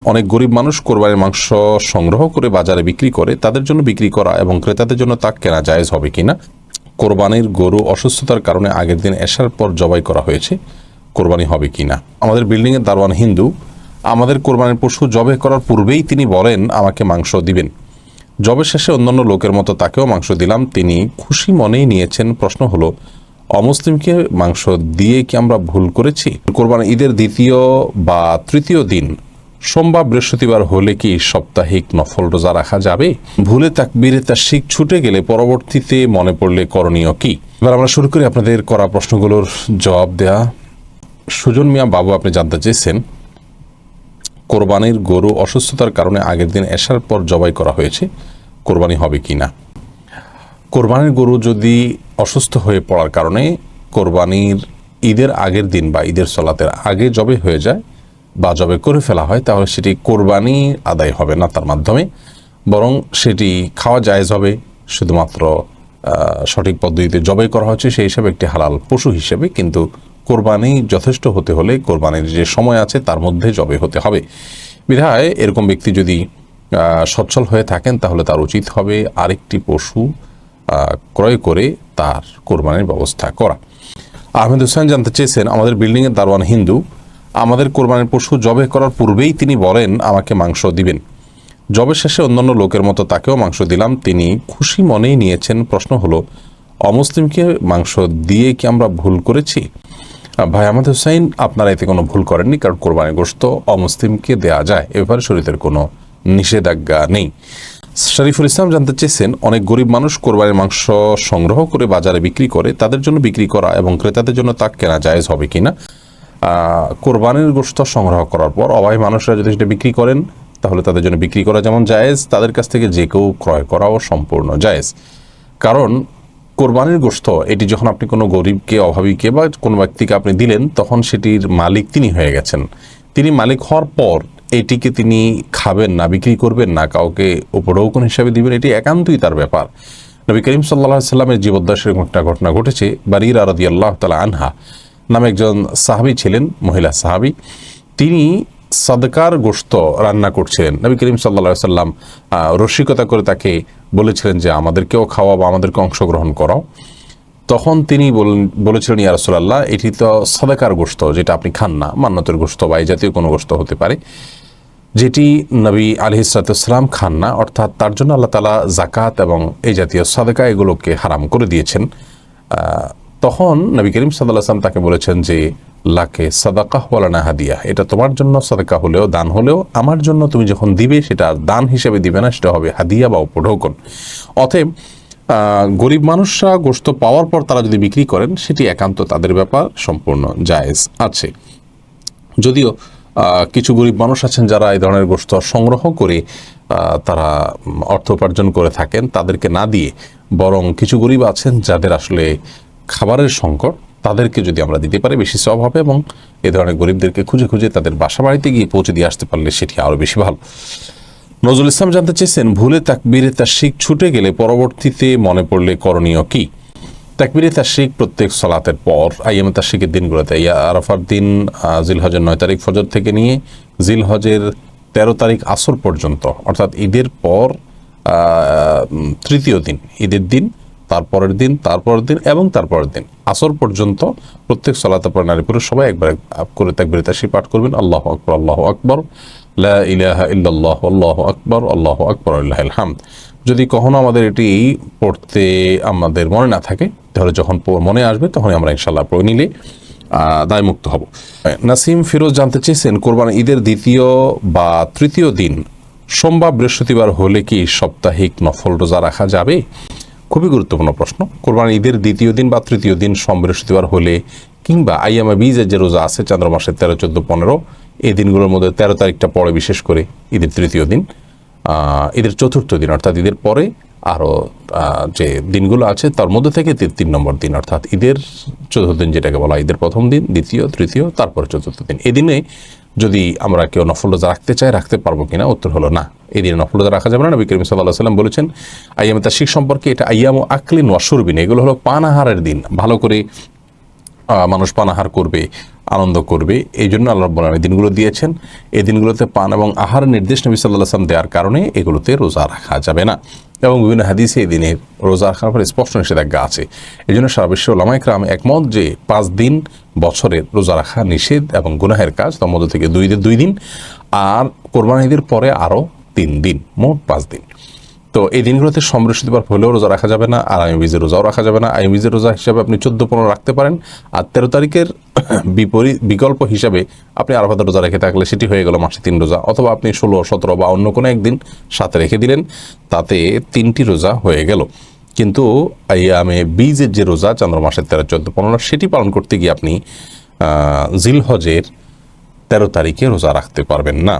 অনেক গরিব মানুষ কোরবানির মাংস সংগ্রহ করে বাজারে বিক্রি করে, তাদের জন্য বিক্রি করা এবং ক্রেতাদের জন্য তা কেনা জায়েজ হবে কিনা। কোরবানির গরু অসুস্থতার কারণে আগের দিন এশার পর জবাই করা হয়েছে, কোরবানি হবে কিনা। আমাদের বিল্ডিংয়ের দারোয়ান হিন্দু, আমাদের কোরবানির পশু জবাই করার পূর্বেই তিনি বলেন আমাকে মাংস দিবেন। জবের শেষে অন্যান্য লোকের মতো তাকেও মাংস দিলাম, তিনি খুশি মনেই নিয়েছেন। প্রশ্ন হলো, অমুসলিমকে মাংস দিয়ে কি আমরা ভুল করেছি? কোরবানি ঈদের দ্বিতীয় বা তৃতীয় দিন সোমবার বৃহস্পতিবার হলে কি সাপ্তাহিক নফল রোজা রাখা যাবে? ভুলে তাকবীরে তাশরিক ছুটে গেলে পরবর্তীতে মনে পড়লে করণীয় কি? এবার আমরা শুরু করি আপনাদের করা প্রশ্নগুলোর জবাব দেয়া। সুজন মিয়া বাবু, আপনি জানতে চেয়েছেন কোরবানির গরু অসুস্থতার কারণে আগের দিন এশার পর জবাই করা হয়েছে, কোরবানি হবে কি না। কোরবানির গরু যদি অসুস্থ হয়ে পড়ার কারণে কোরবানির ঈদের আগের দিন বা ঈদের সলাতের আগে জবে হয়ে যায় বা জবে করে ফেলা হয়, তাহলে সেটি কোরবানি আদায় হবে না তার মাধ্যমে, বরং সেটি খাওয়া জায়েজ হবে শুধুমাত্র সঠিক পদ্ধতিতে জবাই করা হচ্ছে সেই হিসাবে একটি হালাল পশু হিসেবে। কিন্তু কোরবানি যথেষ্ট হতে হলে কোরবানির যে সময় আছে তার মধ্যে জবে হতে হবে। বিধায় এরকম ব্যক্তি যদি সচ্ছল হয়ে থাকেন তাহলে তার উচিত হবে আরেকটি পশু ক্রয় করে তার কোরবানির ব্যবস্থা করা। আহমেদ হোসেন জানতে চেয়েছেন, আমাদের বিল্ডিংয়ের দারোয়ান হিন্দু, আমাদের কোরবানির পশু জবে করার পূর্বেই তিনি বলেন আমাকে মাংস দিবেন। জবের শেষে অন্যান্য লোকের মতো তাকেও মাংস দিলাম, তিনি খুশি মনেই নিয়েছেন। প্রশ্ন হলো, অমুসলিমকে মাংস দিয়ে কি আমরা ভুল করেছি? ভাই আহমেদ হোসেন, আপনারা এতে কোনো ভুল করেননি, কারণ কোরবানির গোশত অমুসলিমকে দেয়া যায়, এ ব্যাপারে শরীয়তের কোনো নিষেধাজ্ঞা নেই। শরীফুল ইসলাম জানতে চেয়েছেন, অনেক গরিব মানুষ কোরবানির মাংস সংগ্রহ করে বাজারে বিক্রি করে, তাদের জন্য বিক্রি করা এবং ক্রেতাদের জন্য তা কেনা জায়েজ হবে কিনা। কোরবানির গোশত সংগ্রহ করার পর অভাবী মানুষরা যদি সেটা বিক্রি করেন তাহলে তাদের জন্য বিক্রি করা যেমন জায়েজ, তাদের কাছ থেকে যে কেউ ক্রয় করাও সম্পূর্ণ জায়েজ। কারণ কোরবানির গোশত এটি যখন আপনি কোনো গরিবকে, অভাবীকে বা কোনো ব্যক্তিকে আপনি দিলেন, তখন সেটির মালিক তিনি হয়ে গেছেন। তিনি মালিক হওয়ার পর এটিকে তিনি খাবেন না, বিক্রি করবেন না, কাউকে উপঢৌকন হিসাবে দিবেন, এটি একান্তই তার ব্যাপার। নবী করিম সাল্লাল্লাহু আলাইহি সাল্লামের জীবদ্দশায় একটা ঘটনা ঘটেছে। বারিরা রাদিয়াল্লাহু তাআলা আনহা নামে একজন সাহাবী ছিলেন, মহিলা সাহাবী। তিনি সাদকার গোশত রান্না করছিলেন। নবী করিম সাল্লাল্লাহু আলাইহি সাল্লাম রসিকতা করে তাকে বলেছিলেন যে আমাদেরকেও খাওয়া বা আমাদেরকে অংশগ্রহণ করাও। তখন তিনি বলেছিলেন, ইয়া রাসূলুল্লাহ, এটি তো সাদাকার গোশত, যেটা আপনি খান না, মান্নতের গোশত বা এই জাতীয় কোনো গোশত হতে পারে, যেটি নবী আলাইহিস সালাতু ওয়াস সালাম খান না, অর্থাৎ তার জন্য আল্লাহ তাআলা যাকাত এবং এই জাতীয় সাদাকা এগুলোকে হারাম করে দিয়েছেন। তখন নবী করিম সাল্লাল্লাহু আলাইহি ওয়াসাল্লাম তাকে বলেছেন যে লাকে সাদাকাহ ওয়া লানা হাদিয়া, এটা তোমার জন্য সাদাকা হলেও, দান হলেও, আমার জন্য তুমি যখন দিবে সেটা দান হিসেবে দিবে না, সেটা হবে হাদিয়া বা উপঢৌকন। অতএব গরিব মানুষরা গোশত পাওয়ার পর তারা যদি বিক্রি করেন সেটি একান্ত তাদের ব্যাপার, সম্পূর্ণ জায়েজ আছে। যদিও কিছু গরিব মানুষ আছেন যারা এই ধরনের গোশত সংগ্রহ করে তারা অর্থ উপার্জন করে থাকেন, তাদেরকে না দিয়ে বরং কিছু গরিব আছেন যাদের আসলে খাবারের সংকট, তাদেরকে যদি আমরা দিতে পারি বেশি সওয়াব হবে, এবং এই ধরনের গরিবদেরকে খুঁজে খুঁজে তাদের বাসা বাড়িতে গিয়ে পৌঁছে দিয়ে আসতে পারলে সেটি আরও বেশি ভালো। নজরুল ইসলাম জানতে চেয়েছেন, ভুলে তাকবীরে তাশরিক ছুটে গেলে পরবর্তীতে মনে পড়লে করণীয় কি? তাকবীরে তাশরিক প্রত্যেক সলাতের পর আইয়ামে তাশরিকের দিনগুলোতে, আরাফার দিন জিলহজের 9 তারিখ ফজর থেকে নিয়ে জিলহজের 13 তারিখ আসর পর্যন্ত, অর্থাৎ ঈদের পর তৃতীয় দিন, ঈদের দিন, তারপরের দিন, তারপরের দিন এবং তারপরের দিন আসর পর্যন্ত প্রত্যেক সলাতের পর নারী পুরুষ সবাই একবার করে তাকবীরে তাশরিক পাঠ করবেন। আল্লাহু আকবার, আল্লাহু আকবার, লা ইলাহা ইল্লাল্লাহ, আল্লাহু আকবার, আল্লাহু আকবার, লিল্লাহিল হামদ। যদি কখনো আমাদের এটি পড়তে আমাদের মনে না থাকে, তাহলে যখন মনে আসবে তখনই আমরা ইনশাআল্লাহ পড়ে নিলে দায়মুক্ত হব। নাসিম ফিরোজ জানতে চেয়েছেন, কোরবানি ঈদের দ্বিতীয় বা তৃতীয় দিন সোমবার বৃহস্পতিবার হলে কি সাপ্তাহিক নফল রোজা রাখা যাবে? খুবই গুরুত্বপূর্ণ প্রশ্ন। কোরবানি ঈদের দ্বিতীয় দিন বা তৃতীয় দিন সোম বৃহস্পতিবার হলে, কিংবা আইয়ামে বীজের যে রোজা আছে চন্দ্র মাসের 13, 14, 15, এই দিনগুলোর মধ্যে 13 তারিখটা পরে, বিশেষ করে ঈদের তৃতীয় দিন, ঈদের চতুর্থ দিন অর্থাৎ ঈদের পরে আরও যে দিনগুলো আছে তার মধ্যে থেকে 3 নম্বর দিন, অর্থাৎ ঈদের চতুর্থ দিন, যেটাকে বলা ঈদের প্রথম দিন, দ্বিতীয়, তৃতীয়, তারপরে চতুর্থ দিন, এই দিনে যদি আমরা কেউ নফল রোজা রাখতে চাই, রাখতে পারবো কিনা? উত্তর হলো না, এই দিনে নফল রোজা রাখা যাবে না। নবী করিম সাল্লাল্লাহু আলাইহি ওয়াসাল্লাম বলেছেন আইয়ামে তাশরিক সম্পর্কে, এটা আইয়ামু আকলিন ওয়া শুরবিন, এগুলো হলো পান আহারের দিন। ভালো করে মানুষ পানাহার করবে, আনন্দ করবে, এই জন্য আল্লাহ রাব্বুল আলামিন দিনগুলো দিয়েছেন। এই দিনগুলোতে পান এবং আহারের নির্দেশ নবী সাল্লাল্লাহু আলাইহি ওয়াসাল্লাম দেওয়ার কারণে এগুলোতে রোজা রাখা যাবে না, এবং বিভিন্ন হাদিসে এই দিনের রোজা রাখার পরে স্পষ্ট নিষেধাজ্ঞা আছে। এই জন্য সারা বিশ্ব উলামায়ে কেরাম একমত যে 5 দিন বছরের রোজা রাখা নিষেধ এবং গুনাহের কাজ, তার মধ্যে থেকে 2 দিন, আর কোরবানি ঈদের পরে আরও 3 দিন, মোট 5 দিন। তো এই দিনগুলোতে বৃহস্পতিবার হলেও রোজা রাখা যাবে না, আর আইয়ুম বীজের রোজাও রাখা যাবে না। আইয়ুম বীজের রোজা হিসাবে আপনি 14-15 রাখতে পারেন, আর 13 তারিখের বিকল্প হিসাবে আপনি আরাফাতের রোজা রেখে থাকলে সেটি হয়ে গেল মাসে 3 রোজা, অথবা আপনি 16, 17 বা অন্য কোনো একদিন সাথে রেখে দিলেন, তাতে 3টি রোজা হয়ে গেল। কিন্তু আইয়ামে বীজের যে রোজা চন্দ্র মাসের 13, 14, 15 সেটি পালন করতে গিয়ে আপনি জিলহজের 13 তারিখে রোজা রাখতে পারবেন না।